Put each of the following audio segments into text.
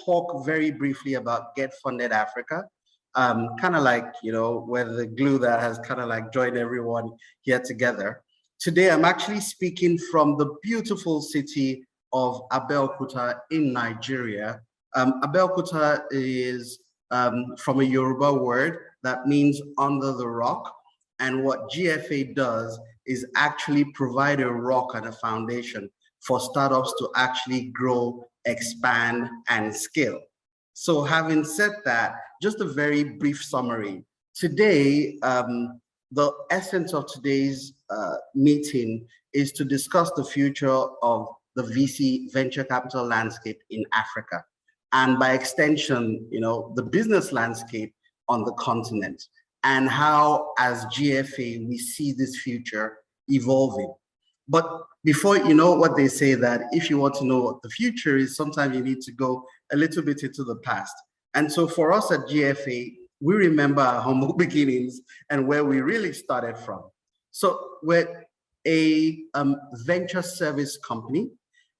talk very briefly about GetFundedAfrica, kind of like, where the glue that has kind of like joined everyone here together. Today, I'm actually speaking from the beautiful city of Abeokuta in Nigeria. Abeokuta is from a Yoruba word that means under the rock. And what GFA does is actually provide a rock and a foundation for startups to actually grow, expand, and scale. So having said that, just a very brief summary. Today, the essence of today's meeting is to discuss the future of the VC venture capital landscape in Africa, and by extension, the business landscape on the continent, and how, as GFA, we see this future evolving. But before, what they say, that if you want to know what the future is, sometimes you need to go a little bit into the past. And so for us at GFA, we remember our humble beginnings and where we really started from. So we're a venture service company,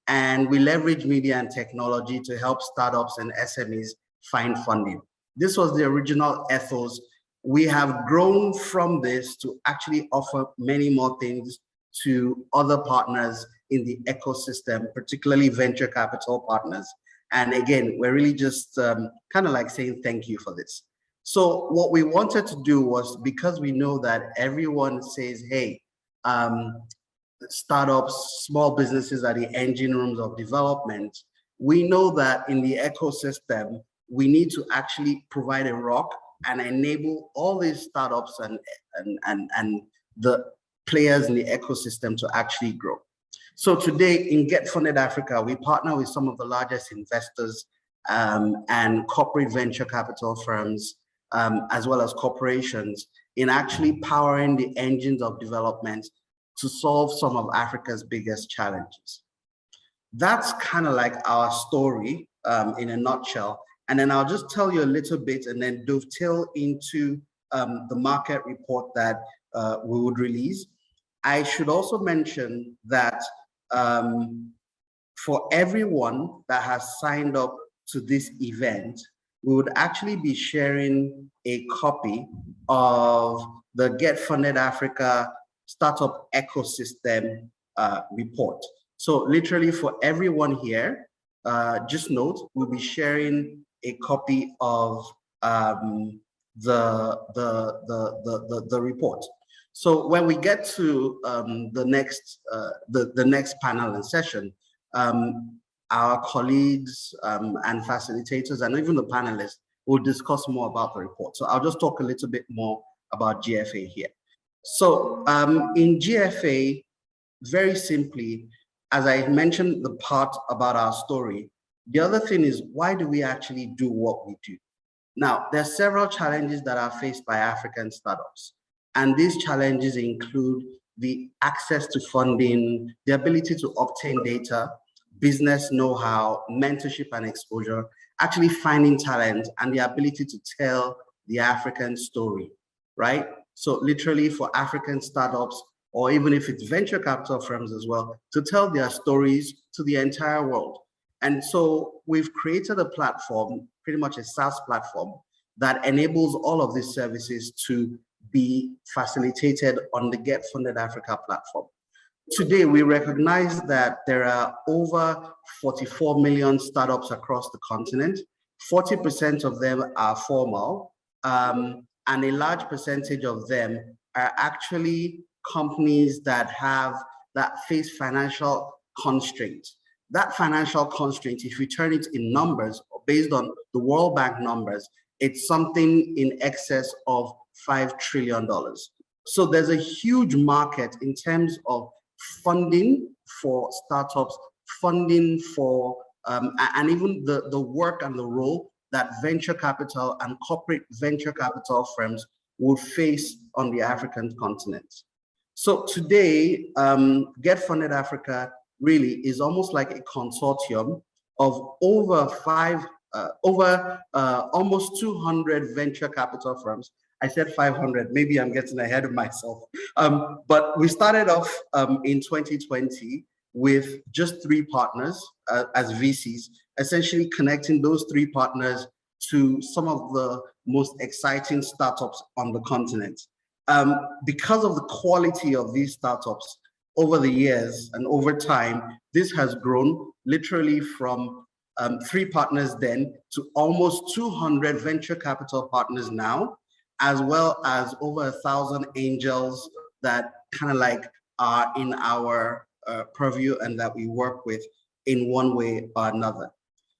and we leverage media and technology to help startups and SMEs find funding. This was the original ethos. We have grown from this to actually offer many more things to other partners in the ecosystem, particularly venture capital partners. And again, we're really just kind of like saying thank you for this. So what we wanted to do was, because we know that everyone says, hey, startups, small businesses are the engine rooms of development, we know that in the ecosystem, we need to actually provide a rock and enable all these startups and the players in the ecosystem to actually grow. So today in GetFundedAfrica, we partner with some of the largest investors and corporate venture capital firms, as well as corporations, in actually powering the engines of development to solve some of Africa's biggest challenges. That's kind of like our story in a nutshell. And then I'll just tell you a little bit and then dovetail into the market report that we would release. I should also mention that for everyone that has signed up to this event, we would actually be sharing a copy of the GetFundedAfrica Startup Ecosystem Report. So literally for everyone here, just note, we'll be sharing a copy of the report. So when we get to the next panel and session, our colleagues and facilitators and even the panelists will discuss more about the report. So I'll just talk a little bit more about GFA here. So in GFA, very simply, as I mentioned the part about our story, the other thing is, why do we actually do what we do? Now, there are several challenges that are faced by African startups. And these challenges include the access to funding, the ability to obtain data, business know-how, mentorship and exposure, actually finding talent, and the ability to tell the African story, right? So literally for African startups, or even if it's venture capital firms as well, to tell their stories to the entire world. And so we've created a platform, pretty much a SaaS platform, that enables all of these services to be facilitated on the GetFundedAfrica platform. Today, we recognize that there are over 44 million startups across the continent. 40% of them are formal, and a large percentage of them are actually companies that face financial constraints. That financial constraint, if we turn it in numbers, based on the World Bank numbers, it's something in excess of $5 trillion. So there's a huge market in terms of funding for startups, funding for, and even the work and the role that venture capital and corporate venture capital firms will face on the African continent. So today, GetFundedAfrica really is almost like a consortium of almost 200 venture capital firms. I said 500, maybe I'm getting ahead of myself. But we started off in 2020 with just 3 partners as VCs, essentially connecting those 3 partners to some of the most exciting startups on the continent. Because of the quality of these startups over the years and over time, this has grown literally from 3 partners then to almost 200 venture capital partners now, as well as over 1,000 angels that kind of like are in our purview and that we work with in one way or another.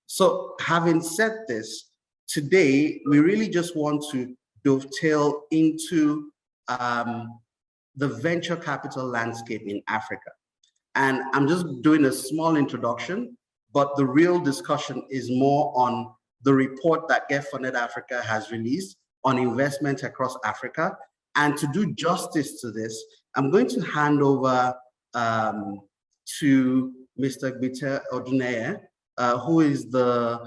So having said this, today we really just want to dovetail into the venture capital landscape in Africa. And I'm just doing a small introduction, but the real discussion is more on the report that GetFundedAfrica has released on investment across Africa. And to do justice to this, I'm going to hand over to Mr. Gbite Oduneye, who is the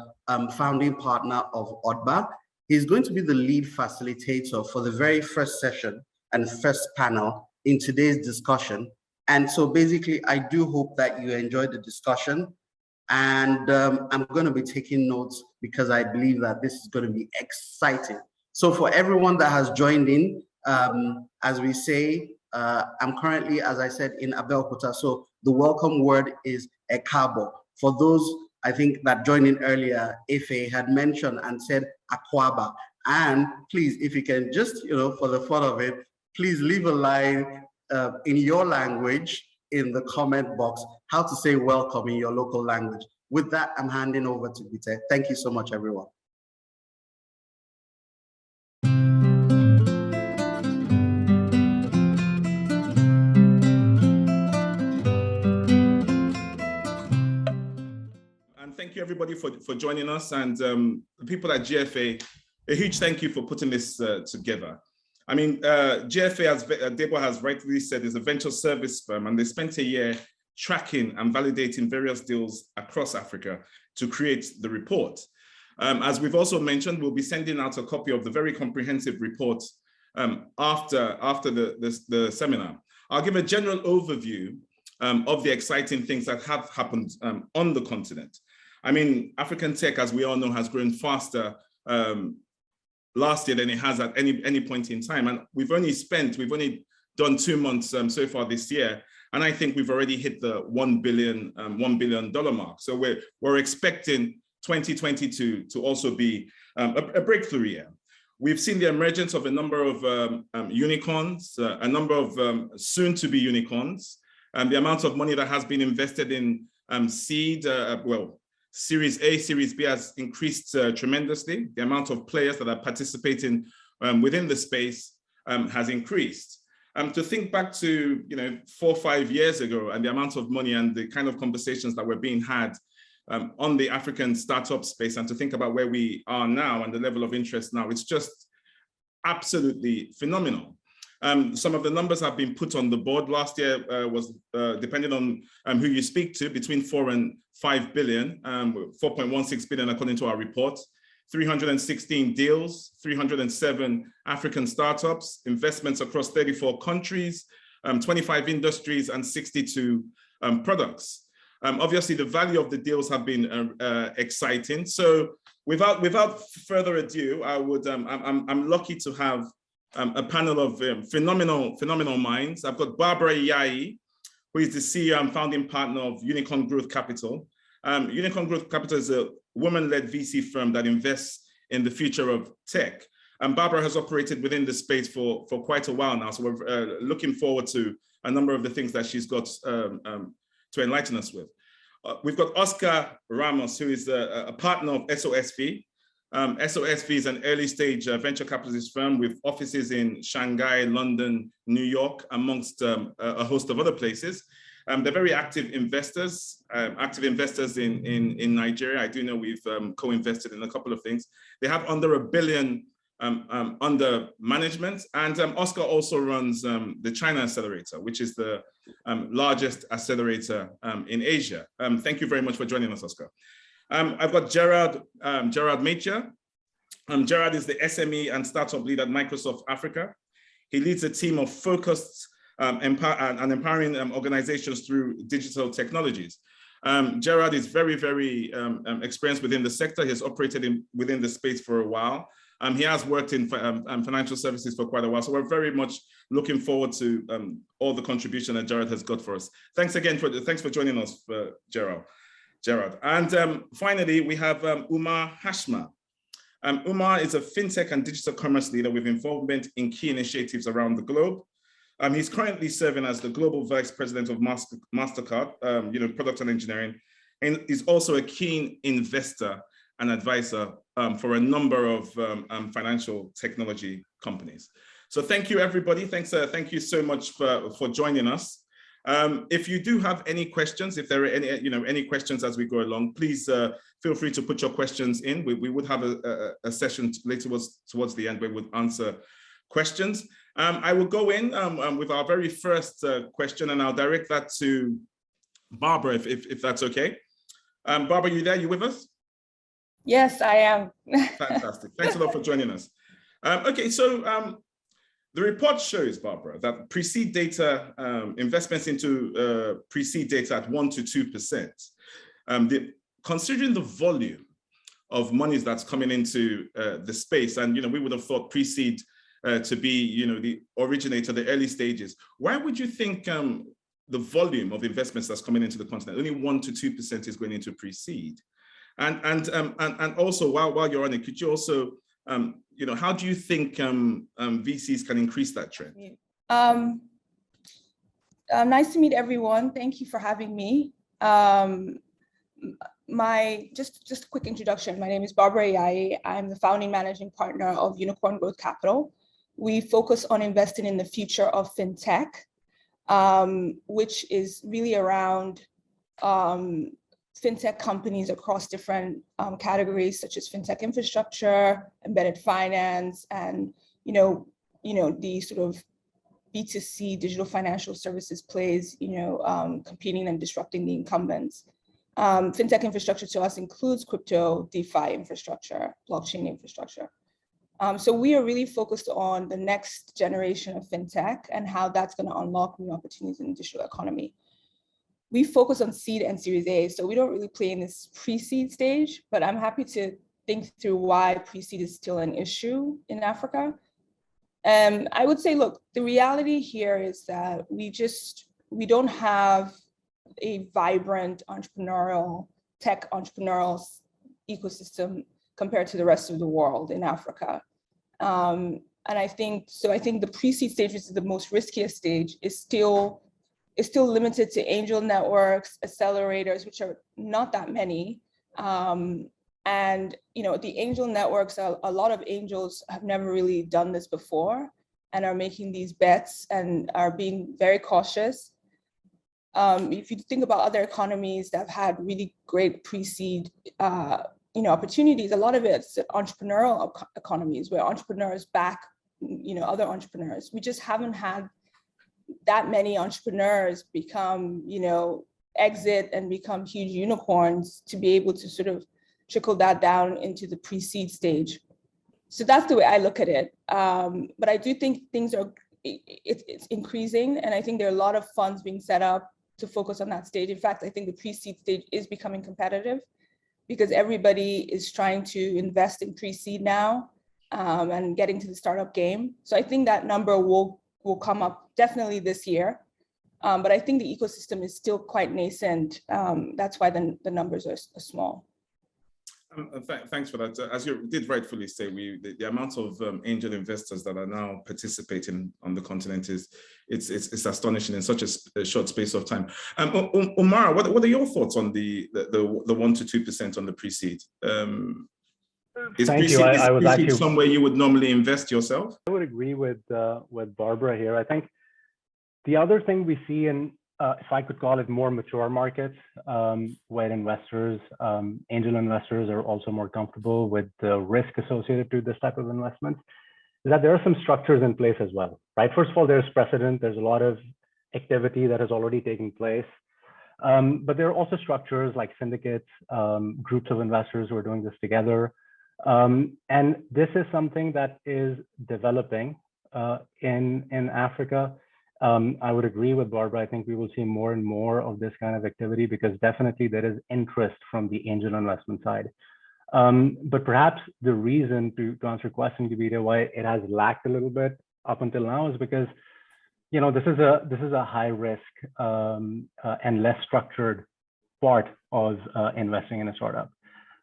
founding partner of ODBA. He's going to be the lead facilitator for the very first session and first panel in today's discussion. And so basically, I do hope that you enjoyed the discussion. And I'm going to be taking notes because I believe that this is going to be exciting. So for everyone that has joined in, as we say, I'm currently, as I said, in Abeokuta. So the welcome word is ekabo. For those, I think, that joined in earlier, Ife had mentioned and said akwaba. And please, if you can just, for the fun of it, please leave a line in your language in the comment box, how to say welcome in your local language. With that, I'm handing over to Gbite. Thank you so much, everyone. And thank you, everybody, for joining us. And the people at GFA, a huge thank you for putting this together. I mean, GFA, as Debo has rightly said, is a venture service firm, and they spent a year tracking and validating various deals across Africa to create the report. As we've also mentioned, we'll be sending out a copy of the very comprehensive report after the seminar. I'll give a general overview of the exciting things that have happened on the continent. I mean, African tech, as we all know, has grown faster last year than it has at any point in time. And we've only done 2 months so far this year. And I think we've already hit the $1 billion mark. So we're expecting 2022 to also be a breakthrough year. We've seen the emergence of a number of unicorns, a number of soon-to-be unicorns. The amount of money that has been invested in seed, Series A, Series B has increased tremendously. The amount of players that are participating within the space has increased. To think back to 4 or 5 years ago and the amount of money and the kind of conversations that were being had on the African startup space, and to think about where we are now and the level of interest now, it's just absolutely phenomenal. Some of the numbers have been put on the board. Last year was, depending on who you speak to, between 4 and 5 billion, 4.16 billion according to our report, 316 deals, 307 African startups, investments across 34 countries, 25 industries, and 62 products. Obviously, the value of the deals have been exciting. So without further ado, I'm lucky to have a panel of phenomenal minds. I've got Barbra Iyayi, who is the CEO and founding partner of Unicom Growth Capital. Unicom Growth Capital is a woman-led VC firm that invests in the future of tech. And Barbra has operated within the space for quite a while now. So we're looking forward to a number of the things that she's got to enlighten us with. We've got Oscar Ramos, who is a partner of SOSV. SOSV is an early stage venture capitalist firm with offices in Shanghai, London, New York, amongst a host of other places. They're very active investors in Nigeria. I do know we've co-invested in a couple of things. They have under $1 billion under management. And Oscar also runs the China Accelerator, which is the largest accelerator in Asia. Thank you very much for joining us, Oscar. I've got Gerald Maithya. Gerald is the SME and Startup Lead at Microsoft Africa. He leads a team of focused and empowering organizations through digital technologies. Gerald is very, very experienced within the sector. He has operated within the space for a while. He has worked in financial services for quite a while. So we're very much looking forward to all the contribution that Gerald has got for us. Thanks again thanks for joining us, Gerald. And finally, we have Umar Hasmi. Umar is a fintech and digital commerce leader with involvement in key initiatives around the globe. He's currently serving as the Global Vice President of MasterCard, product and engineering, and is also a keen investor and advisor for a number of financial technology companies. So thank you, everybody. Thank you so much for joining us. If you do have any questions, if there are any questions as we go along, please feel free to put your questions in. We would have a session later towards the end where we'll answer questions. I will go in with our very first question, and I'll direct that to Barbra, if that's okay. Barbra, you there? You with us? Yes, I am. Fantastic. Thanks a lot for joining us. Okay, so the report shows, Barbra, that pre-seed data, investments into pre-seed data at 1 to 2%. Considering the volume of monies that's coming into the space, and we would have thought pre-seed to be the originator, the early stages. Why would you think the volume of investments that's coming into the continent, only 1 to 2% is going into pre-seed? And also, while you're on it, could you also, how do you think VCs can increase that trend? Nice to meet everyone. Thank you for having me. Just a quick introduction. My name is Barbra Iyayi. I'm the founding managing partner of Unicorn Growth Capital. We focus on investing in the future of fintech, which is really around fintech companies across different categories, such as fintech infrastructure, embedded finance, and the sort of B2C digital financial services plays, competing and disrupting the incumbents. Fintech infrastructure to us includes crypto, DeFi infrastructure, blockchain infrastructure. So we are really focused on the next generation of fintech and how that's going to unlock new opportunities in the digital economy. We focus on seed and Series A, so we don't really play in this pre-seed stage, but I'm happy to think through why pre-seed is still an issue in Africa. I would say, look, the reality here is that we don't have a vibrant tech entrepreneurial ecosystem compared to the rest of the world in Africa. And I think the pre-seed stage, which is the most riskiest stage, is still limited to angel networks, accelerators, which are not that many. And the angel networks, a lot of angels have never really done this before and are making these bets and are being very cautious. If you think about other economies that have had really great pre-seed opportunities, a lot of it's entrepreneurial economies where entrepreneurs back other entrepreneurs. We just haven't had that many entrepreneurs become exit and become huge unicorns to be able to sort of trickle that down into the pre-seed stage. So that's the way I look at it. But I do think it's increasing, and I think there are a lot of funds being set up to focus on that stage. In fact, I think the pre-seed stage is becoming competitive because everybody is trying to invest in pre-seed now and getting to the startup game. So I think that number will come up definitely this year. But I think the ecosystem is still quite nascent. That's why the numbers are small. Thanks for that. As you did rightfully say, the amount of angel investors that are now participating on the continent it's astonishing in such a short space of time. Umar, what are your thoughts on the 1 to 2% on the pre-seed? Is pre-seed somewhere you would normally invest yourself? I would agree with Barbra here. I think the other thing we see in, if I could call it, more mature markets, where investors, angel investors are also more comfortable with the risk associated to this type of investments, is that there are some structures in place as well, right? First of all, there's precedent. There's a lot of activity that has already taken place. But there are also structures like syndicates, groups of investors who are doing this together. And this is something that is developing in Africa. I would agree with Barbara. I think we will see more and more of this kind of activity because definitely there is interest from the angel investment side. But perhaps the reason to answer your question, Gbite, why it has lacked a little bit up until now is because, you know, this is a high risk and less structured part of investing in a startup.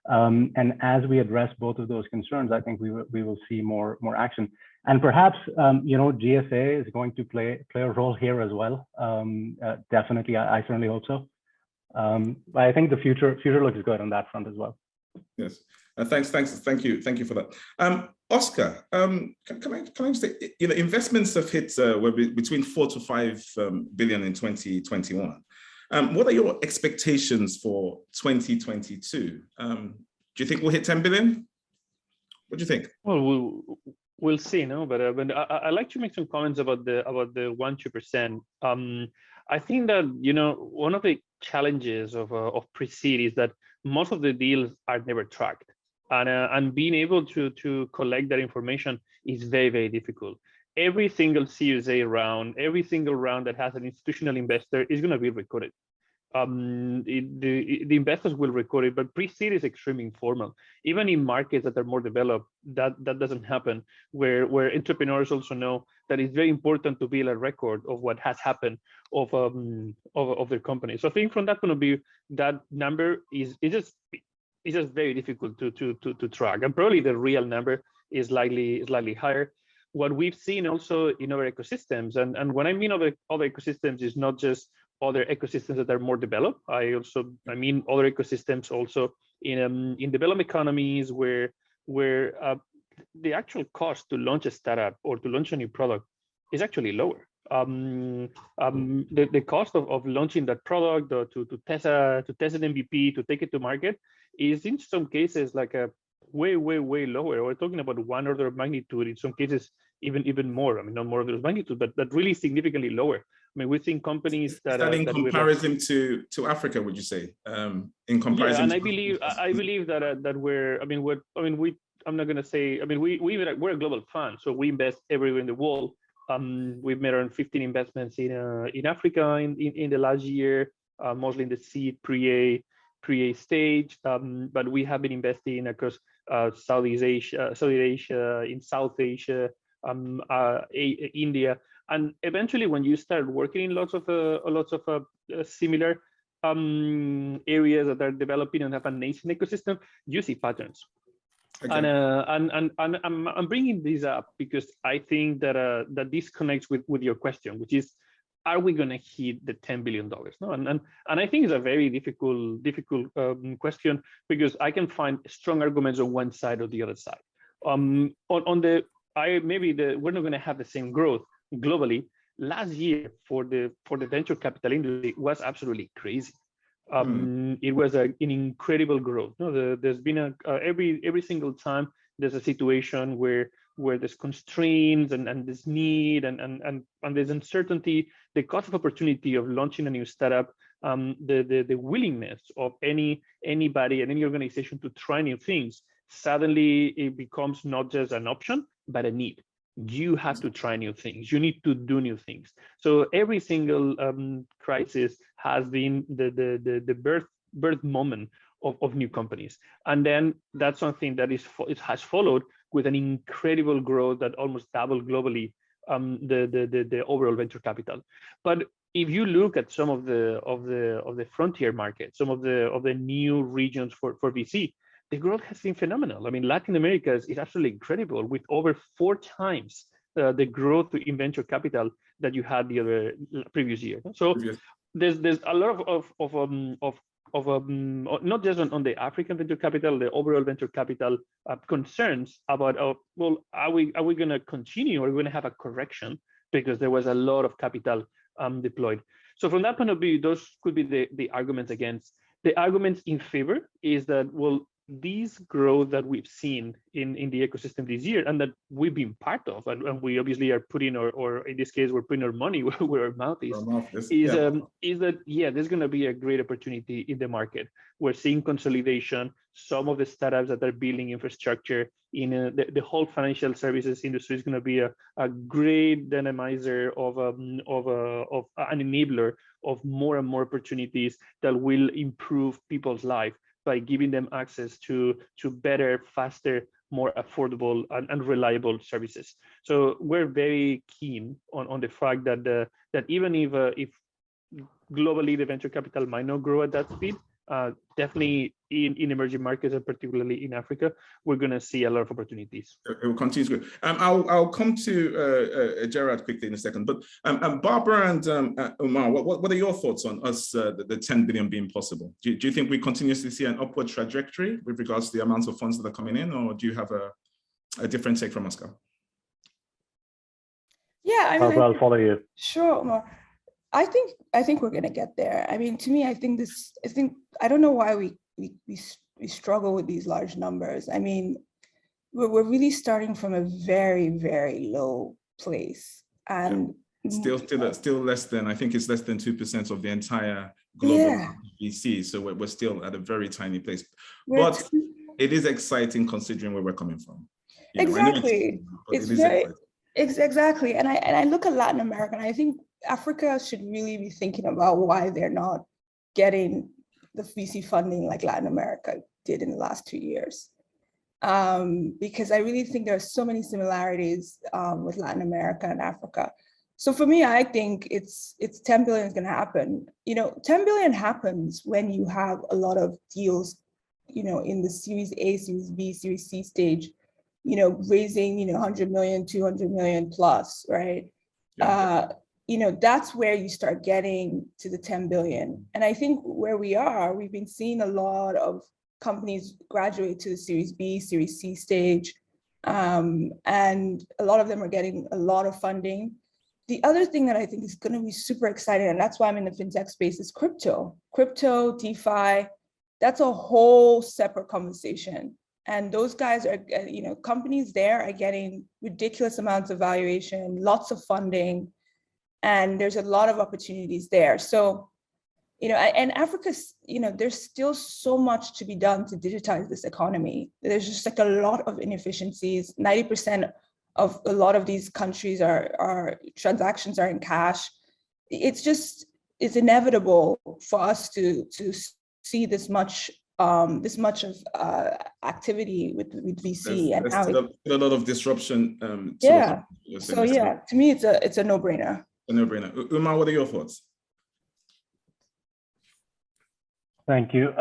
And as we address both of those concerns, I think we will see more action. And perhaps, you know, GFA is going to play a role here as well. Definitely, I certainly hope so. But I think the future looks good on that front as well. Yes, thank you for that. Oscar, can I just say, you know, investments have hit were between 4 to 5 billion in 2021. What are your expectations for 2022? Do you think we'll hit 10 billion? What do you think? Well, we'll see, no. But I like to make some comments about the 1-2%. I think that, you know, one of the challenges of pre-seed is that most of the deals are never tracked, and being able to collect that information is very, very difficult. Every single Series A round, every single round that has an institutional investor is going to be recorded. The investors will record it, but pre-seed is extremely informal. Even in markets that are more developed, that doesn't happen, where entrepreneurs also know that it's very important to build a record of what has happened of their company. So I think from that point of view, that number is just very difficult to track, and probably the real number is slightly higher. What we've seen also in other ecosystems, and when I mean other ecosystems, is not just other ecosystems that are more developed. I mean other ecosystems also in developed economies where the actual cost to launch a startup or to launch a new product is actually lower. The cost of launching that product or to test an MVP, to take it to market, is in some cases like a way lower. We're talking about 1 order of magnitude, in some cases even more. I mean, not more order of magnitude, but really significantly lower. I mean, we've seen companies that is that in comparison to Africa, would you say? In comparison, yeah, and I believe that we're. I'm not going to say. I mean, we're a global fund, so we invest everywhere in the world. We've made around 15 investments in Africa in the last year, mostly in the seed pre-A stage. But we have been investing across Southeast Asia, in South Asia, India. And eventually, when you start working in lots of similar areas that are developing and have a nascent ecosystem, you see patterns. Okay. And I'm bringing this up because I think that this connects with your question, which is, are we going to hit the $10 billion? No, and I think it's a very difficult question, because I can find strong arguments on one side or the other side. We're not going to have the same growth globally. Last year for the venture capital industry was absolutely crazy. It was an incredible growth. No, there's been every single time there's a situation where there's constraints and there's need and there's uncertainty. The cost of opportunity of launching a new startup, the willingness of anybody and any organization to try new things, suddenly it becomes not just an option but a need. You have to try new things. You need to do new things. So every single crisis has been the birth moment of new companies, and then that's something that it has followed with an incredible growth that almost doubled globally the overall venture capital. But if you look at some of the frontier markets, some of the new regions for VC, the growth has been phenomenal. I mean, Latin America is absolutely incredible, with over 4 times the growth in venture capital that you had the previous year. So there's a lot of not just on the African venture capital, the overall venture capital concerns about, are we going to continue, or are we going to have a correction, because there was a lot of capital deployed. So from that point of view, those could be the arguments against. The arguments in favor is that, well, these growth that we've seen in the ecosystem this year and that we've been part of, and we obviously are putting or in this case we're putting our money where our mouth is, is that there's going to be a great opportunity in the market. We're seeing consolidation. Some of the startups that are building infrastructure in the whole financial services industry is going to be a great dynamizer of an enabler of more and more opportunities that will improve people's life by giving them access to better, faster, more affordable and reliable services. So we're very keen on the fact that that even if globally the venture capital might not grow at that speed, definitely in emerging markets and particularly in Africa, we're going to see a lot of opportunities. It will continue to grow. I'll come to Gerald quickly in a second, but Barbra and Umar, what are your thoughts on us, the 10 billion being possible? Do you think we continuously see an upward trajectory with regards to the amounts of funds that are coming in, or do you have a different take from Oscar? Yeah, I mean, Barbra, I'll follow you. Sure, Umar. I think we're gonna get there. I mean, to me, I don't know why we struggle with these large numbers. I mean, we're really starting from a very, very low place, and still less than, I think it's less than 2% of the entire global VC. So we're still at a very tiny place, but it is exciting considering where we're coming from. Exactly, exactly. And I look at Latin America, and I think Africa should really be thinking about why they're not getting the VC funding like Latin America did in the last 2 years. Because I really think there are so many similarities with Latin America and Africa. So for me, I think it's 10 billion is going to happen. 10 billion happens when you have a lot of deals, in the Series A, Series B, Series C stage, raising, 100 million, 200 million plus, right? Yeah. That's where you start getting to the 10 billion. And I think where we've been seeing a lot of companies graduate to the Series B, Series C stage, and a lot of them are getting a lot of funding. The other thing that I think is going to be super exciting, and that's why I'm in the fintech space, is crypto, DeFi. That's a whole separate conversation. And those guys are, companies there are getting ridiculous amounts of valuation, lots of funding, and there's a lot of opportunities there. So, and Africa's, there's still so much to be done to digitize this economy. There's just like a lot of inefficiencies. 90% of a lot of these countries are transactions are in cash. It's inevitable for us to see this much of activity with VC. There's still a lot of disruption. So yeah, to me, it's a no-brainer. A no-brainer. Umar, what are your thoughts? Thank you.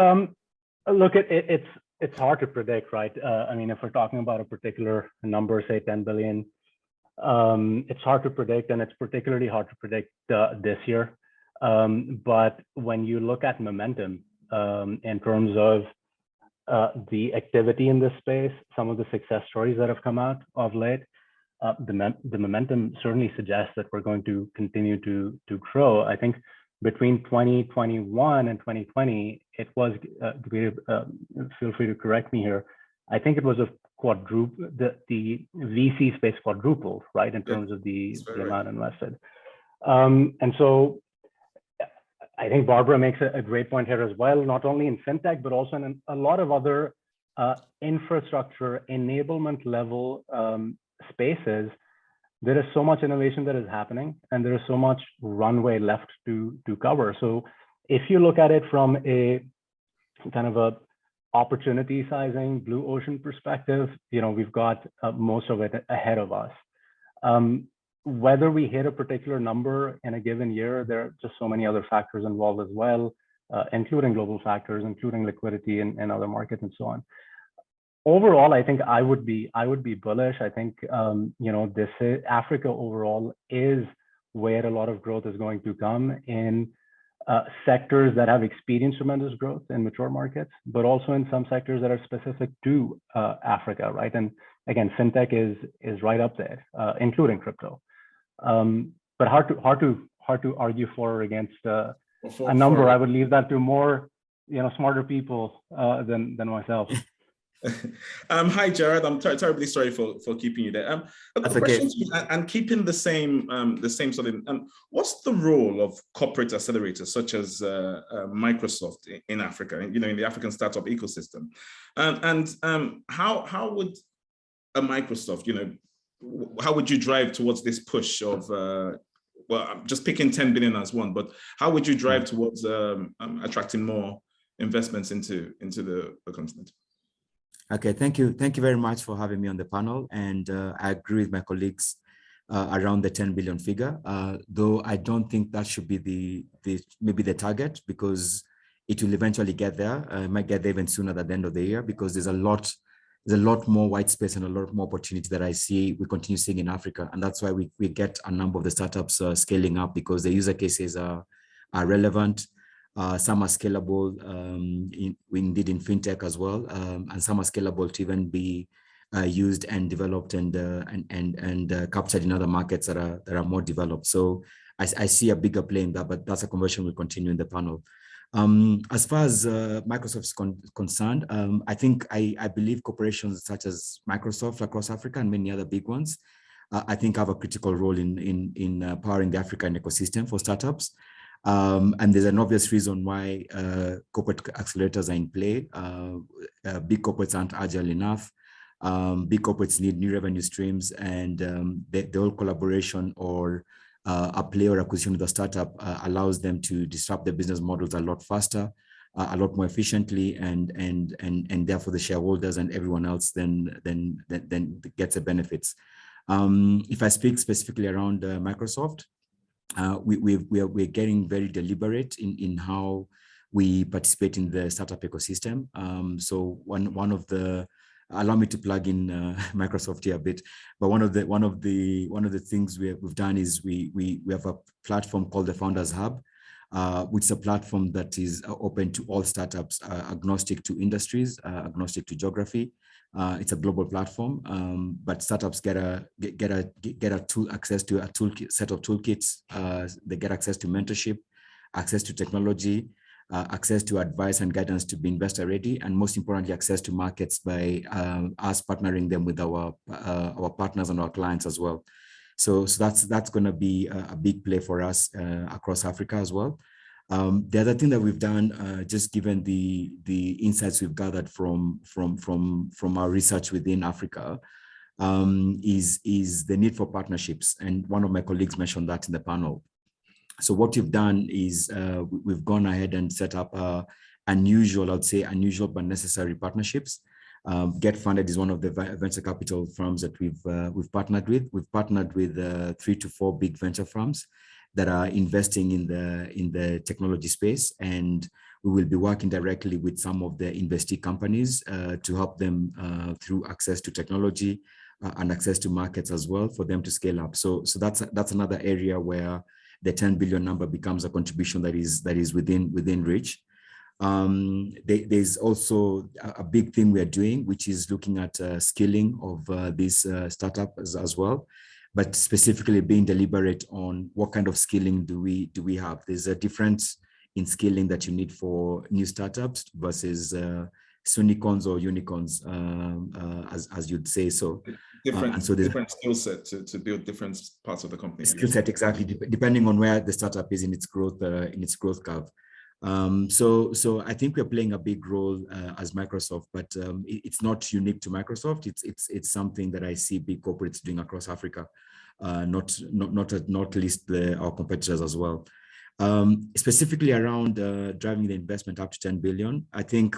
Look, it's hard to predict, right? I mean, if we're talking about a particular number, say 10 billion, it's hard to predict, and it's particularly hard to predict this year. But when you look at momentum in terms of the activity in this space, some of the success stories that have come out of late, the momentum certainly suggests that we're going to continue to grow. I think between 2021 and 2020, it was, feel free to correct me here, I think it was a quadruple, the VC space quadrupled, right, in terms of the amount invested. And so I think Barbra makes a great point here as well, not only in fintech, but also in a lot of other infrastructure enablement level spaces. There is so much innovation that is happening, and there is so much runway left to cover. So if you look at it from a kind of a opportunity sizing, blue ocean perspective, we've got most of it ahead of us. Whether we hit a particular number in a given year, there are just so many other factors involved as well, including global factors, including liquidity and other markets and so on. Overall, I think I would be bullish. I think Africa overall is where a lot of growth is going to come in sectors that have experienced tremendous growth in mature markets, but also in some sectors that are specific to Africa, right? And again, fintech is right up there, including crypto. But hard to argue for or against a number. I would leave that to more smarter people than myself. Hi, Gerard. I'm terribly sorry for keeping you there. A question to you, and keeping the same sort of. What's the role of corporate accelerators such as Microsoft in Africa? In the African startup ecosystem, how would a Microsoft, how would you drive towards this push of? Well, I'm just picking 10 billion as one, but how would you drive towards attracting more investments into the continent? Okay, thank you very much for having me on the panel, and I agree with my colleagues around the 10 billion figure, though I don't think that should be maybe the target, because it will eventually get there. It might get there even sooner at the end of the year, because there's a lot more white space and a lot more opportunity that we continue seeing in Africa, and that's why we get a number of the startups scaling up, because the use cases are relevant. Some are scalable, indeed in fintech as well, and some are scalable to even be used and developed and captured in other markets that are more developed. So I see a bigger play in that, but that's a conversation we'll continue in the panel. As far as Microsoft is concerned, I believe corporations such as Microsoft across Africa and many other big ones, I think have a critical role in powering the African ecosystem for startups. And there's an obvious reason why corporate accelerators are in play. Big corporates aren't agile enough. Big corporates need new revenue streams, and the whole collaboration or a play or acquisition of the startup allows them to disrupt their business models a lot faster, a lot more efficiently, and therefore the shareholders and everyone else then gets the benefits. If I speak specifically around Microsoft, we're getting very deliberate in how we participate in the startup ecosystem. So one of the, allow me to plug in Microsoft here a bit, but one of the things we've done is we have a platform called the Founders Hub, which is a platform that is open to all startups, agnostic to industries, agnostic to geography. It's a global platform, but startups get access to a set of toolkits. They get access to mentorship, access to technology, access to advice and guidance to be investor ready, and most importantly, access to markets by us partnering them with our partners and our clients as well. So that's going to be a big play for us across Africa as well. The other thing that we've done, just given the insights we've gathered from our research within Africa, is the need for partnerships. And one of my colleagues mentioned that in the panel. So what we've done is we've gone ahead and set up unusual but necessary partnerships. GetFunded is one of the venture capital firms that we've partnered with. We've partnered with 3 to 4 big venture firms that are investing in the technology space, and we will be working directly with some of the investee companies to help them through access to technology and access to markets as well for them to scale up. So that's another area where the 10 billion number becomes a contribution that is within reach. There's also a big thing we are doing, which is looking at skilling of these startups as well, but specifically being deliberate on what kind of skilling do we have. There's a difference in skilling that you need for new startups versus unicorns or unicorns, as you'd say. So and so different skill set to build different parts of the company. Skill set, exactly, depending on where the startup is in its growth curve. So I think we're playing a big role as Microsoft, but it's not unique to Microsoft. It's something that I see big corporates doing across Africa, not least our competitors as well. Specifically around driving the investment up to 10 billion, I think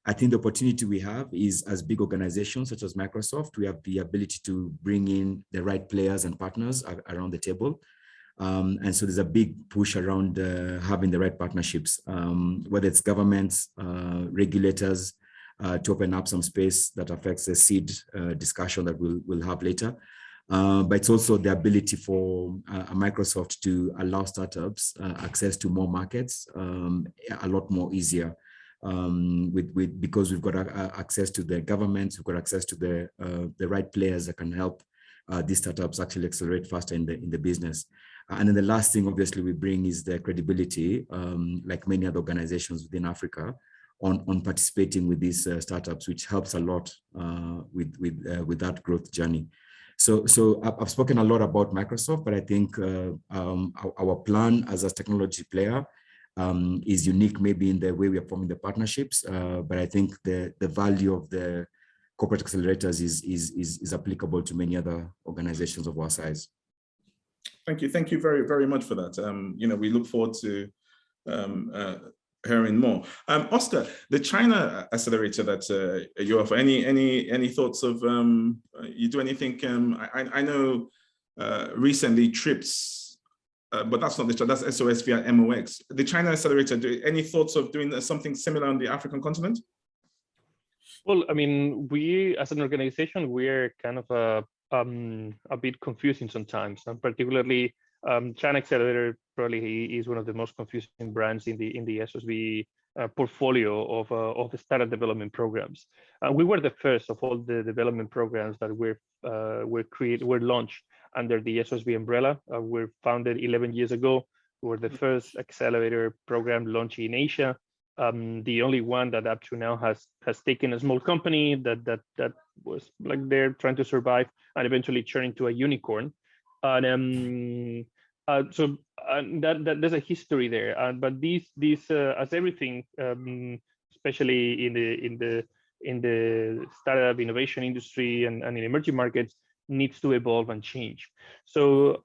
the opportunity we have is, as big organizations such as Microsoft, we have the ability to bring in the right players and partners around the table. And so there's a big push around having the right partnerships, whether it's governments, regulators, to open up some space that affects the seed discussion that we'll have later. But it's also the ability for Microsoft to allow startups access to more markets a lot more easier. Because we've got access to the governments, we've got access to the right players that can help these startups actually accelerate faster in the business. And then the last thing, obviously, we bring is the credibility, like many other organizations within Africa, on participating with these startups, which helps a lot with that growth journey. So I've spoken a lot about Microsoft, but I think our plan as a technology player is unique, maybe in the way we are forming the partnerships. But I think the value of the corporate accelerators is applicable to many other organizations of our size. Thank you very, very much for that. We look forward to hearing more. Oscar, the China accelerator that you offer, any thoughts of, you do anything? I know recently TRIPS, but that's not that's SOS via MOX. The China accelerator, any thoughts of doing something similar on the African continent? Well, I mean, we as an organization, we're kind of a bit confusing sometimes, and particularly China Accelerator probably is one of the most confusing brands in the SOSV portfolio of the startup development programs. We were the first of all the development programs that were launched under the SOSV umbrella. We're founded 11 years ago. We were the first accelerator program launched in Asia. The only one that up to now has taken a small company that was like they're trying to survive and eventually turn into a unicorn. And so there's a history there. But these as everything, especially in the startup innovation industry and in emerging markets, needs to evolve and change. So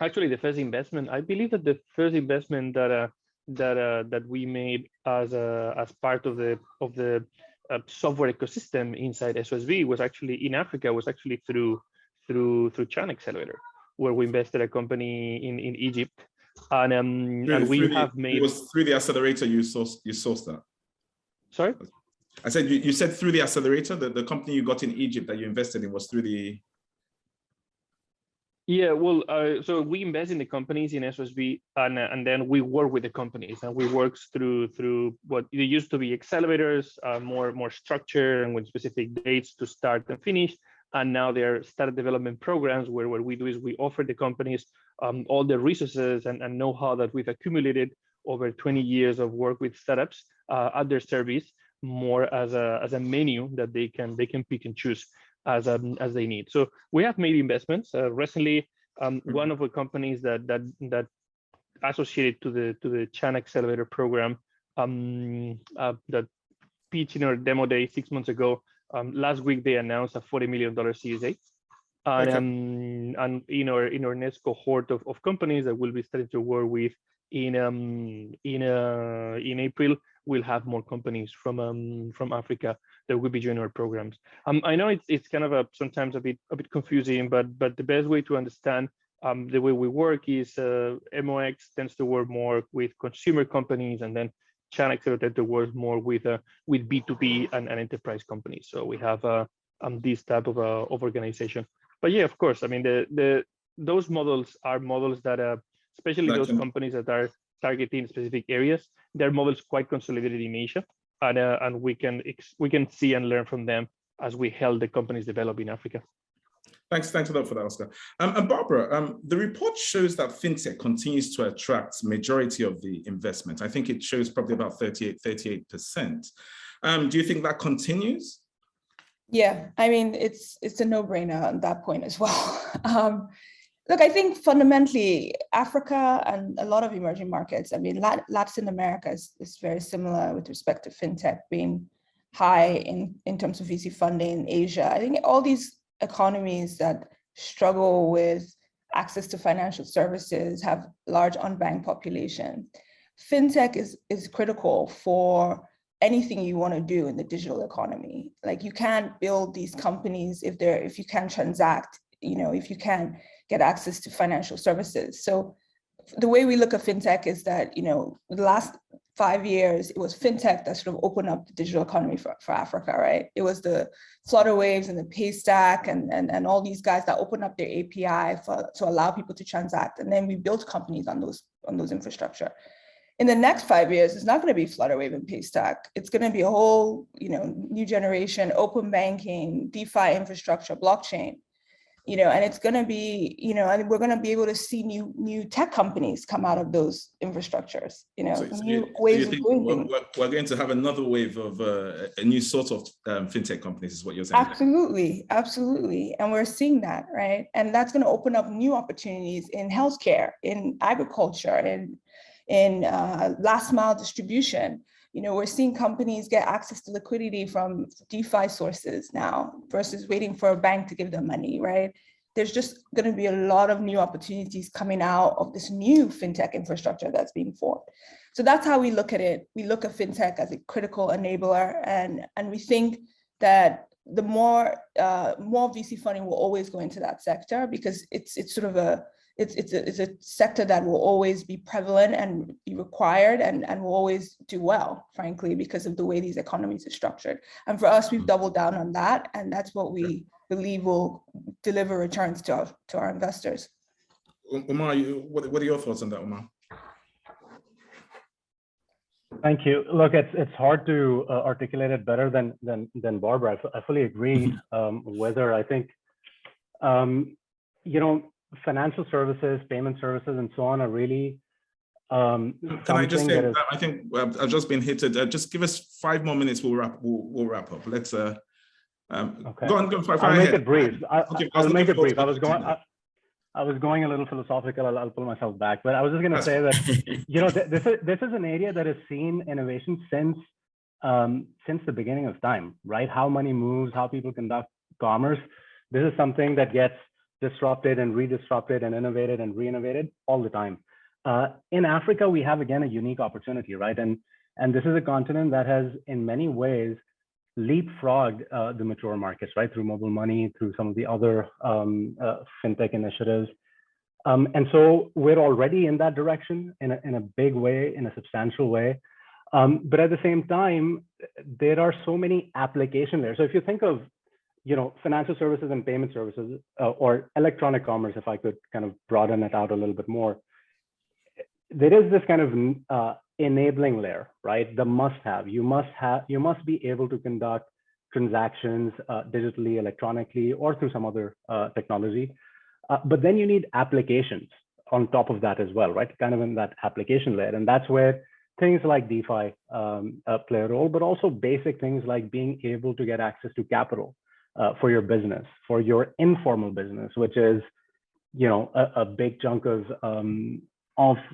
actually, the first investment, I believe that the first investment that we made as part of the software ecosystem inside SOSV was actually in Africa, was actually through China Accelerator, where we invested a company in Egypt, and we have made. It was through the accelerator you sourced that. Sorry, I said you said through the accelerator, the company you got in Egypt that you invested in was through the. Yeah, well, so we invest in the companies in SOSV, and then we work with the companies, and we work through what they used to be accelerators, more structure and with specific dates to start and finish. And now they're startup development programs where what we do is we offer the companies all the resources and know-how that we've accumulated over 20 years of work with startups at their service, more as a menu that they can pick and choose as they need. So we have made investments recently. One of the companies that associated to the China Accelerator program that pitched in our demo day 6 months ago. Last week they announced a $40 million Series A, and in our next cohort of companies that we'll be starting to work with in April, we'll have more companies from Africa that will be joining our programs. I know it's kind of sometimes a bit confusing, but the best way to understand the way we work is MOX tends to work more with consumer companies, and then China Accelerator to work more with B2B and enterprise companies. So we have this type of organization. But yeah, of course, I mean those models are models that especially those companies that are targeting specific areas, their models quite consolidated in Asia, and we can see and learn from them as we help the companies develop in Africa. Thanks a lot for that, Oscar. And Barbara, the report shows that fintech continues to attract majority of the investment. I think it shows probably about 38%. Do you think that continues? Yeah, I mean, it's a no-brainer on that point as well. Look, I think fundamentally Africa and a lot of emerging markets, I mean, Latin America is very similar with respect to fintech being high in terms of VC funding. Asia, I think all these economies that struggle with access to financial services have large unbanked population. Fintech is critical for anything you want to do in the digital economy. Like, you can't build these companies if you can't transact, if you can't get access to financial services. So the way we look at fintech is that, the last 5 years, it was fintech that sort of opened up the digital economy for Africa, right? It was the Flutterwaves and the Paystack and all these guys that opened up their API to allow people to transact. And then we built companies on those infrastructure. In the next 5 years, it's not going to be Flutterwave and Paystack. It's going to be a whole, new generation, open banking, DeFi infrastructure, blockchain. and it's going to be, and we're going to be able to see new tech companies come out of those infrastructures, new ways of doing things. We're going to have another wave of a new sort of fintech companies, is what you're saying? Absolutely. And we're seeing that, right? And that's going to open up new opportunities in healthcare, in agriculture, in last mile distribution. We're seeing companies get access to liquidity from DeFi sources now versus waiting for a bank to give them money, right? There's just going to be a lot of new opportunities coming out of this new fintech infrastructure that's being formed. So that's how we look at it. We look at fintech as a critical enabler, and we think that the more VC funding will always go into that sector, because it's sort of it's a sector that will always be prevalent and be required and will always do well, frankly, because of the way these economies are structured. And for us, we've doubled down on that, and that's what we believe will deliver returns to our investors. Umar, what are your thoughts on that, Umar? Thank you. Look, it's hard to articulate it better than Barbra. I fully agree. Whether I think, financial services, payment services, and so on are really. Can I just say? I think I've just been hit. Just give us 5 more minutes. We'll wrap up. Let's. Okay. Go on. I'll make it brief. I'll make it brief. I was going a little philosophical. I'll pull myself back, but I was just going to say that this is an area that has seen innovation since the beginning of time, right? How money moves, how people conduct commerce. This is something that gets disrupted and redisrupted and innovated and re-innovated all the time. In Africa, we have, again, a unique opportunity, right? And this is a continent that has, in many ways, leapfrogged the mature markets, right? Through mobile money, through some of the other fintech initiatives. And so we're already in that direction in a big way, in a substantial way. But at the same time, there are so many application layers. So if you think of financial services and payment services, or electronic commerce, if I could kind of broaden it out a little bit more, there is this kind of enabling layer, right? The must-have. You must be able to conduct transactions digitally, electronically, or through some other technology. But then you need applications on top of that as well, right? Kind of in that application layer, and that's where things like DeFi play a role, but also basic things like being able to get access to capital for your business, for your informal business, which is, a big chunk of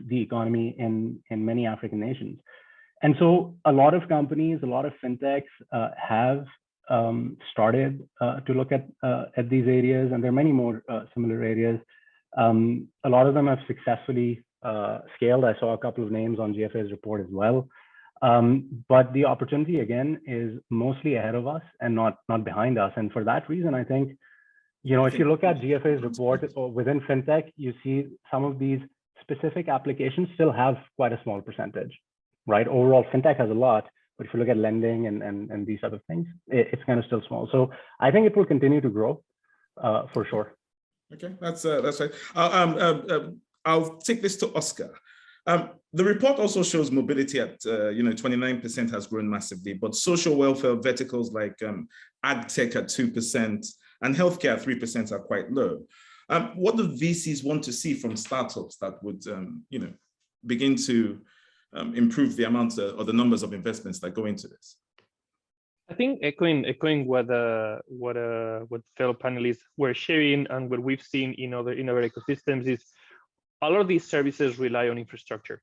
the economy in many African nations. And so a lot of companies, a lot of fintechs have started to look at these areas, and there are many more similar areas. A lot of them have successfully scaled. I saw a couple of names on GFA's report as well. But the opportunity, again, is mostly ahead of us and not behind us. And for that reason, I think, if you look at GFA's report or within fintech, you see some of these specific applications still have quite a small percentage, right? Overall, fintech has a lot, but if you look at lending and these other things, it's kind of still small. So I think it will continue to grow for sure. Okay, that's right. I'll take this to Oscar. The report also shows mobility at 29% has grown massively, but social welfare verticals like ag tech at 2% and healthcare at 3% are quite low. What do VCs want to see from startups that would begin to improve the amount or the numbers of investments that go into this? I think echoing what fellow panelists were sharing and what we've seen in other ecosystems is a lot of these services rely on infrastructure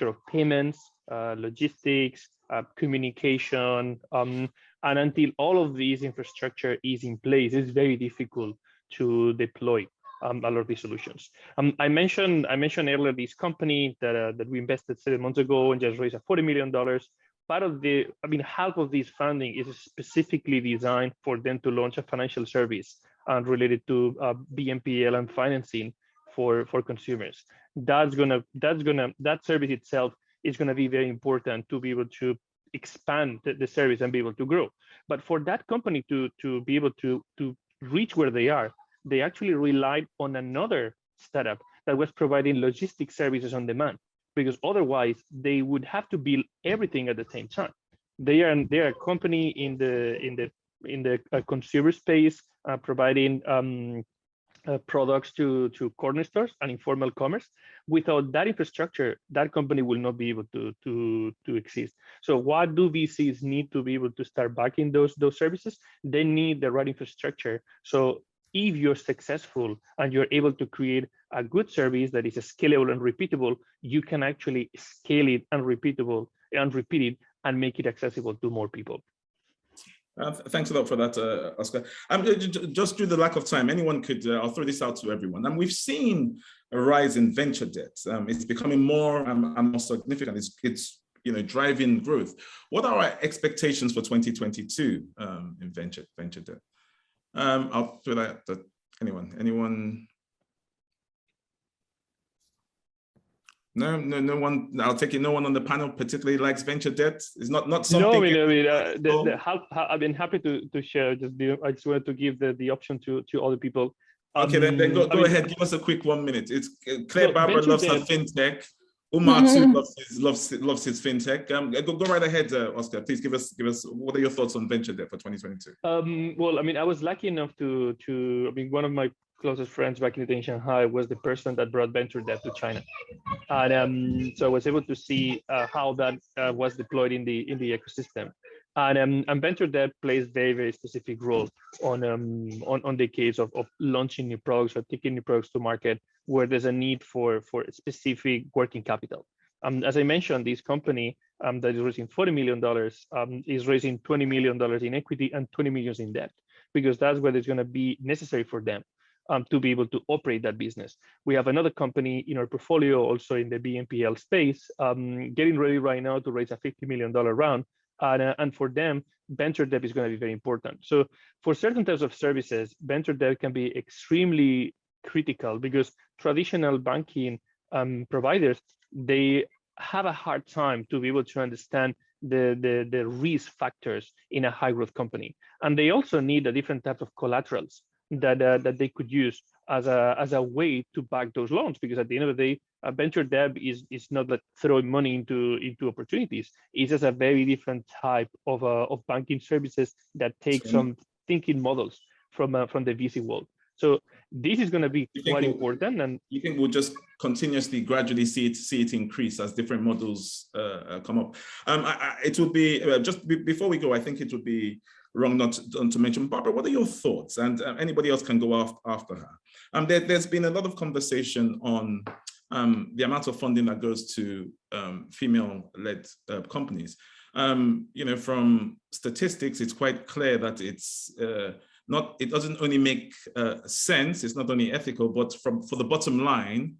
of payments, logistics, communication, and until all of these infrastructure is in place, it's very difficult to deploy a lot of these solutions. I mentioned earlier this company that we invested 7 months ago and just raised $40 million. Half of this funding is specifically designed for them to launch a financial service related to BNPL and financing for consumers. That service itself is gonna be very important to be able to expand the service and be able to grow. But for that company to be able to reach where they are, they actually relied on another startup that was providing logistics services on demand, because otherwise they would have to build everything at the same time. They are a company in the consumer space, providing products to corner stores and informal commerce. Without that infrastructure, that company will not be able to exist. So what do VCs need to be able to start backing those services? They need the right infrastructure. So if you're successful and you're able to create a good service that is scalable and repeatable, you can actually scale it and repeat it and make it accessible to more people. Thanks a lot for that, Oscar. Just due to the lack of time, anyone could, I'll throw this out to everyone. And we've seen a rise in venture debt. It's becoming more and more significant. It's driving growth. What are our expectations for 2022 in venture debt? I'll throw that to anyone? No one. I'll take it. No one on the panel particularly likes venture debt. It's not something. No, I've been happy to share. I just wanted to give the option to other people. Okay, then go ahead. Give us a quick 1 minute. It's Claire. Barbra loves her fintech. Umar too loves his fintech. Go right ahead, Oscar. Please give us. What are your thoughts on venture debt for 2022? Well, I was lucky enough to one of my closest friends back in Shanghai was the person that brought venture debt to China, and so I was able to see how that was deployed in the ecosystem. And venture debt plays very specific role on the case of launching new products or taking new products to market where there's a need for specific working capital. As I mentioned, this company that is raising $40 million is raising $20 million in equity and $20 million in debt, because that's what is going to be necessary for them to be able to operate that business. We have another company in our portfolio also in the BNPL space, getting ready right now to raise a $50 million round. And for them, venture debt is going to be very important. So for certain types of services, venture debt can be extremely critical because traditional banking providers, they have a hard time to be able to understand the risk factors in a high growth company. And they also need a different type of collaterals that they could use as a way to back those loans, because at the end of the day, venture debt is not like throwing money into opportunities. It's just a very different type of banking services that take some thinking models from the VC world. So this is going to be quite important. And you think we'll just continuously, gradually see it increase as different models come up? It would be just before we go, I think it would be wrong not to mention, Barbra, what are your thoughts? And anybody else can go after her. There's been a lot of conversation on the amount of funding that goes to female-led companies. From statistics, it's quite clear that it doesn't only make sense, it's not only ethical, but for the bottom line,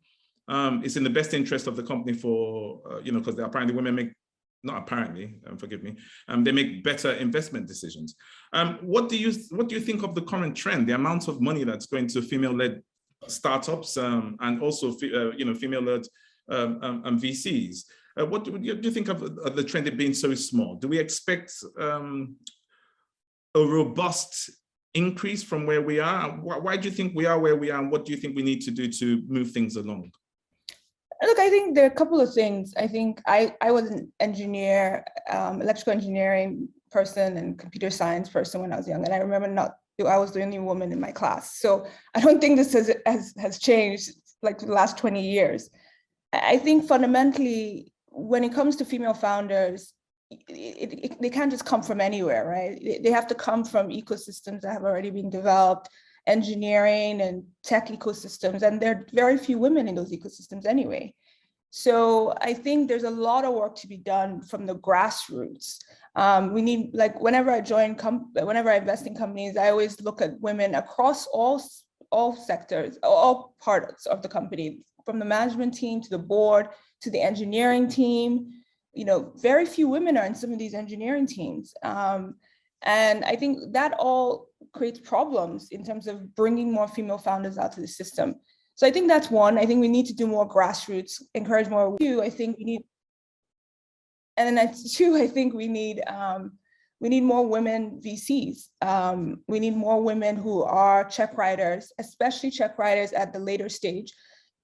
it's in the best interest of the company because apparently women make, not apparently, forgive me, they make better investment decisions. What do you think of the current trend, the amount of money that's going to female-led startups and also female-led VCs? What do you think of the trend of being so small? Do we expect a robust increase from where we are? Why do you think we are where we are, and what do you think we need to do to move things along? Look, I think there are a couple of things. I think I was an engineer, electrical engineering person and computer science person when I was young, and I remember I was the only woman in my class. So I don't think this has changed like the last 20 years. I think fundamentally, when it comes to female founders, they can't just come from anywhere, right? They have to come from ecosystems that have already been developed, engineering and tech ecosystems, and there are very few women in those ecosystems anyway. So I think there's a lot of work to be done from the grassroots. We need, like, whenever I invest in companies, I always look at women across all sectors, all parts of the company, from the management team to the board to the engineering team. Very few women are in some of these engineering teams. And I think that all creates problems in terms of bringing more female founders out to the system. So I think that's one. I think we need to do more grassroots, encourage more. Two, I think we need, and then that's two, I think we need more women VCs. We need more women who are check writers, especially check writers at the later stage,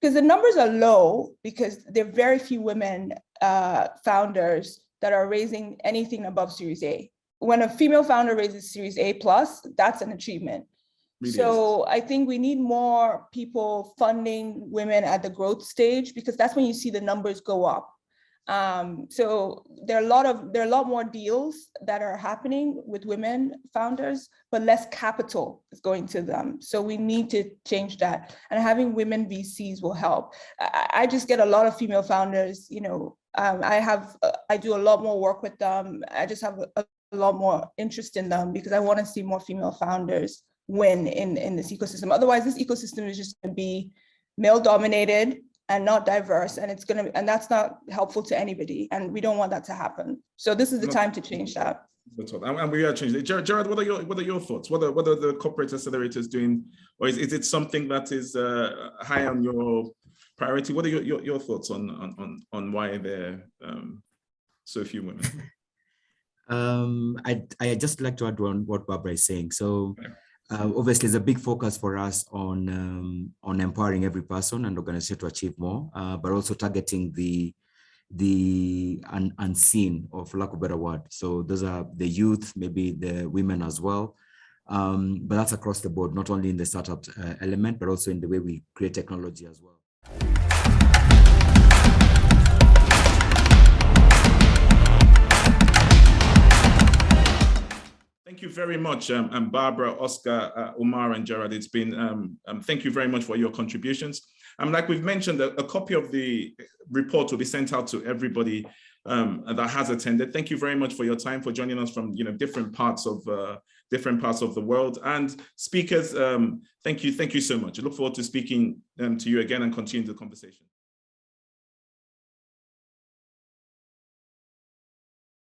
because the numbers are low because there are very few women founders that are raising anything above Series A. when a female founder raises Series A+, that's an achievement. Really So I think we need more people funding women at the growth stage, because that's when you see the numbers go up. So there are a lot more deals that are happening with women founders, but less capital is going to them. So we need to change that, and having women VCs will help. I just get a lot of female founders. You know, I do a lot more work with them. I just have a lot more interest in them because I want to see more female founders win in this ecosystem. Otherwise, this ecosystem is just going to be male dominated and not diverse, and that's not helpful to anybody, and we don't want that to happen. So this is the time to change that. And we are changing it. Gerald, what are your thoughts? What are the corporate accelerators doing, or is it something that is high on your priority? What are your thoughts on why there are so few women? I just like to add on what Barbra is saying. So obviously, there's a big focus for us on empowering every person and organization to achieve more, but also targeting the unseen, or for lack of a better word. So those are the youth, maybe the women as well. But that's across the board, not only in the startup element, but also in the way we create technology as well. Thank you very much, Barbra, Oscar, Umar, and Gerald. It's been, thank you very much for your contributions. Like we've mentioned, a copy of the report will be sent out to everybody that has attended. Thank you very much for your time, for joining us from different parts of the world. And speakers, thank you so much. I look forward to speaking to you again and continue the conversation.